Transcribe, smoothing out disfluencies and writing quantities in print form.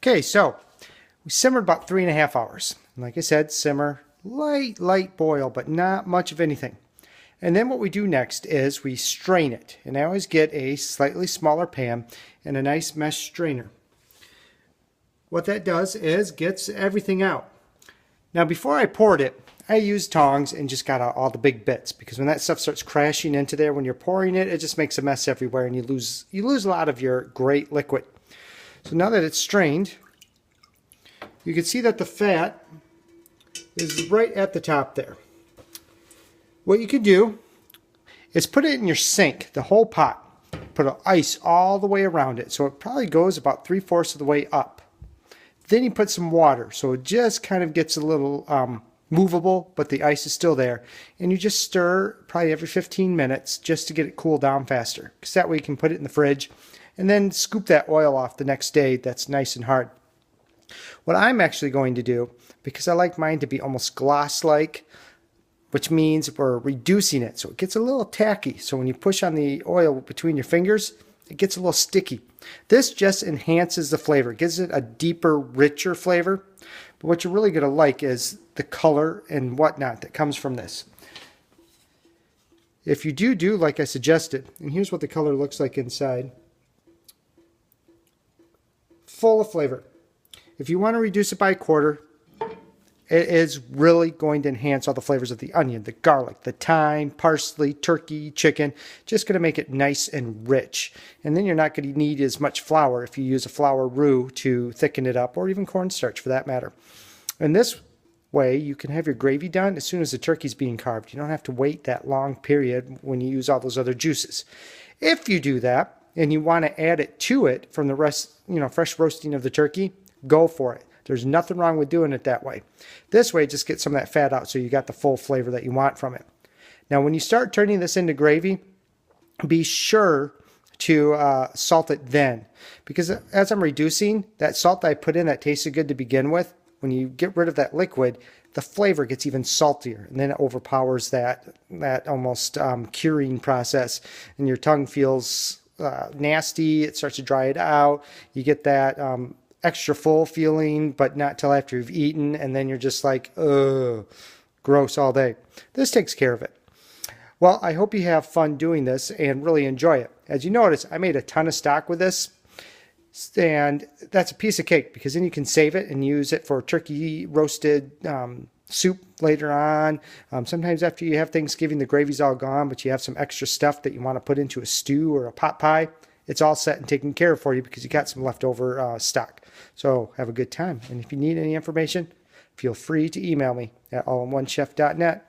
Okay, so we simmered about 3.5 hours. And like I said, simmer, light boil, but not much of anything. And then what we do next is we strain it. And I always get a slightly smaller pan and a nice mesh strainer. What that does is gets everything out. Now before I poured it, I used tongs and just got out all the big bits, because when that stuff starts crashing into there when you're pouring it, it just makes a mess everywhere and you lose a lot of your great liquid. So now that it's strained, you can see that the fat is right at the top there. What you can do is put it in your sink, the whole pot. Put ice all the way around it, so it probably goes about 3/4 of the way up. Then you put some water, so it just kind of gets a little movable, but the ice is still there. And you just stir probably every 15 minutes just to get it cooled down faster, because that way you can put it in the fridge and then scoop that oil off the next day that's nice and hard. What I'm actually going to do, because I like mine to be almost gloss-like, which means we're reducing it so it gets a little tacky. So when you push on the oil between your fingers, it gets a little sticky. This just enhances the flavor, gives it a deeper, richer flavor. But what you're really going to like is the color and whatnot that comes from this. If you do like I suggested, and here's what the color looks like inside. Full of flavor. If you want to reduce it by 1/4, it is really going to enhance all the flavors of the onion, the garlic, the thyme, parsley, turkey, chicken. Just going to make it nice and rich. And then you're not going to need as much flour if you use a flour roux to thicken it up, or even cornstarch for that matter. And this way you can have your gravy done as soon as the turkey's being carved. You don't have to wait that long period when you use all those other juices. If you do that and you want to add it to it from the rest, fresh roasting of the turkey, go for it. There's nothing wrong with doing it that way. This way, just get some of that fat out so you got the full flavor that you want from it. Now, when you start turning this into gravy, be sure to salt it then. Because as I'm reducing, that salt that I put in that tasted good to begin with, when you get rid of that liquid, the flavor gets even saltier, and then it overpowers that almost curing process, and your tongue feels nasty. It starts to dry it out. You get that extra full feeling, but not till after you've eaten, and then you're just like, ugh, gross all day. This takes care of it. Well, I hope you have fun doing this and really enjoy it. As you notice, I made a ton of stock with this, and that's a piece of cake, because then you can save it and use it for turkey roasted soup later on. Sometimes after you have Thanksgiving, the gravy's all gone, but you have some extra stuff that you want to put into a stew or a pot pie. It's all set and taken care of for you because you got some leftover stock. So have a good time. And if you need any information, feel free to email me at allinonechef.net.